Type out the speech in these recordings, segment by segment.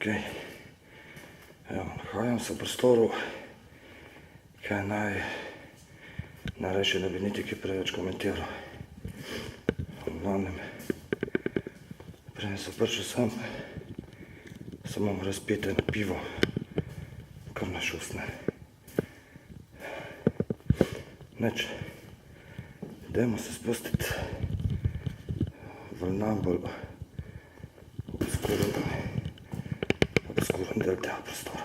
Evo, nahajam se v prostoru, kaj naj reči, da bi niti kaj preveč komentiral. V glavnem, preden sem prišel sem, imam razpito eno pivo, kar na šustne. Neč, dajmo se spustiti v najbolj obskuren del tega prostora.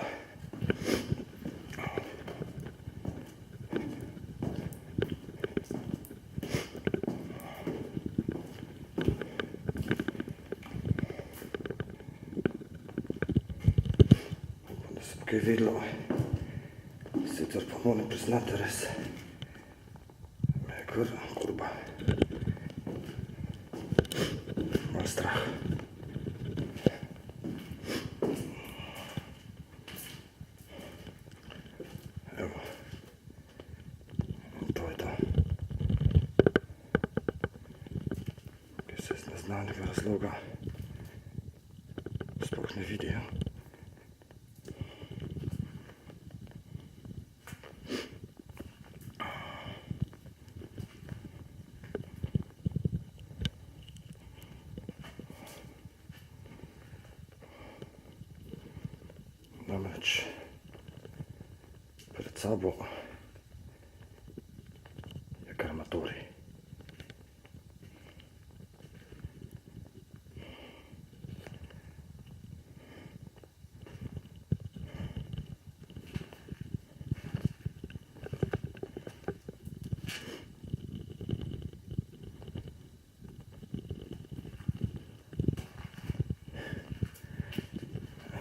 Da se bo kaj videlo, sicer pa moram priznati res, me je kar kurba, malo strah. Evo, in to je to, ki se iz neznanega razloga sploh ne vidijo. Namreč pred sabo je krematorij.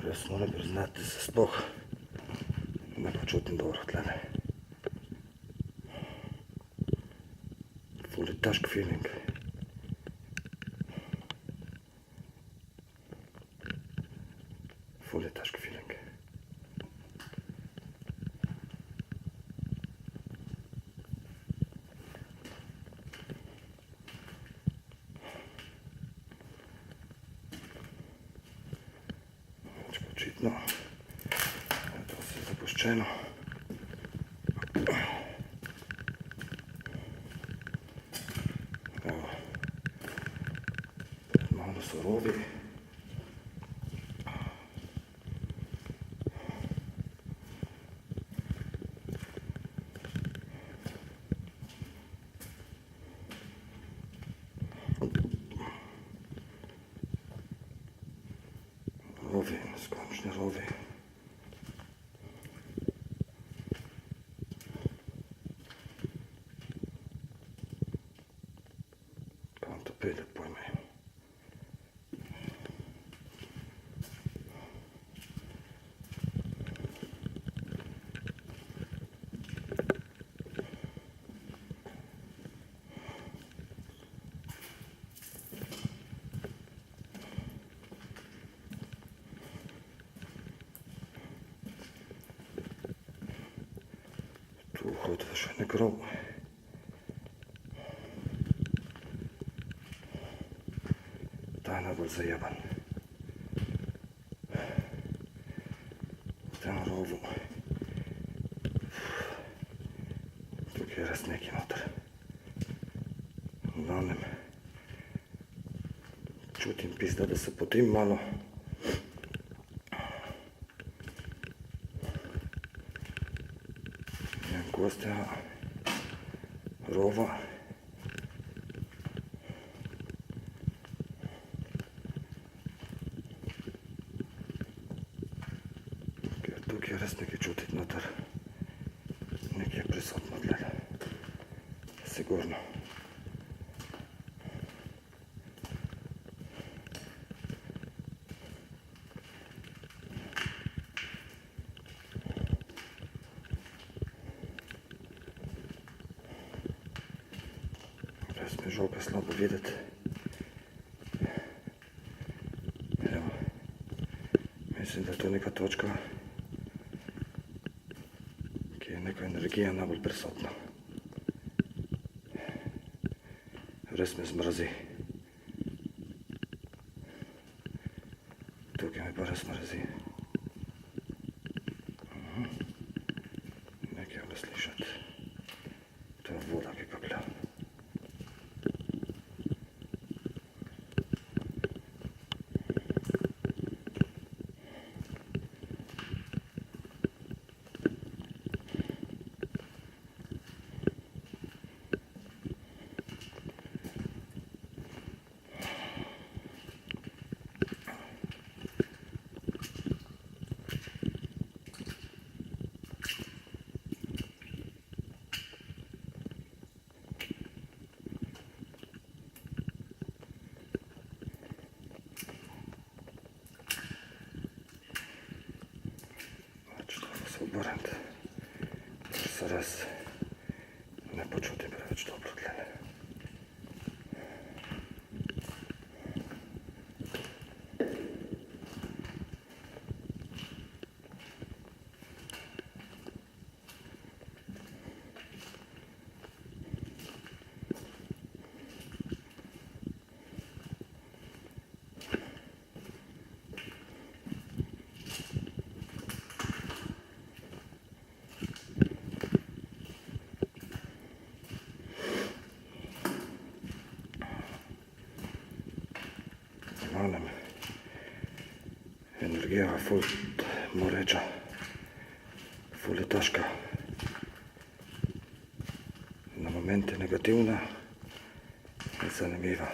Res moram priznati, da se sploh ne počutim dobro tlele. Ful je težk feeling. Ful je težk feeling. Očitno je to vse zapuščeno. Evo, malo so rovi. Rovi, neskončni rovi. Kam to pelje, pojme. Tu vhod v še nek rov. Ta je najbolj zajeban. V tem rovu. Tukaj je res nekaj noter. V glavnem, čutim pizda, da se potim malo. Kost tega rova. Ker tukaj je res nekaj čutiti noter. Nekaj je prisotno tlele. Sigurno. Res mi je žal kaj slabo videti. Evo, mislim, da je to neka točka, ki je neka energija najbolj prisotna. Res me zmrazi. Tukaj me pa res mrazi. Nekaj je slišati. To je voda, ki kaplja. Obrniti, ker se res ne počutim preveč dobro tlele. Energija je ful moreča, ful je težka, na momente negativna in zanimiva.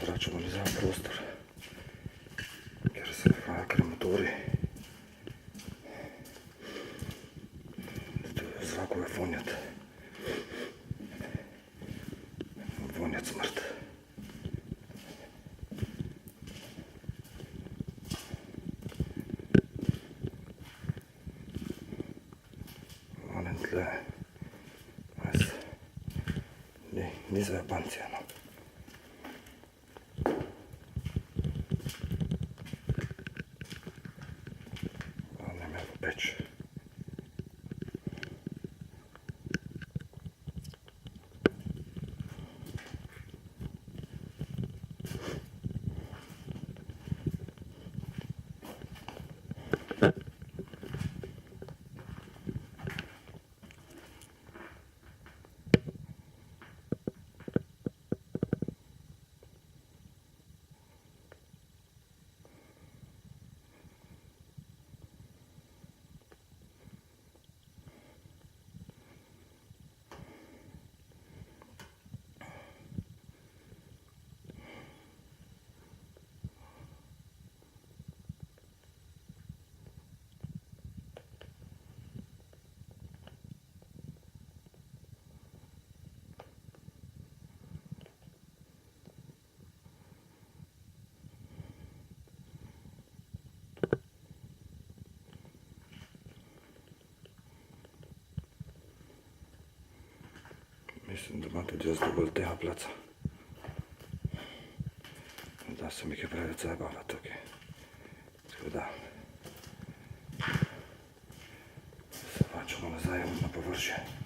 Vračamo nazaj v prostor, kjer se nahaja krematorij. V zraku je vonjat smrt. Onem tle, ni za Japancija, no. Peč. Mislim, da ima tudi jaz dovolj tega placa. Da se mi kaj preveč zabava tukaj. Tako da se vračamo nazaj na površje.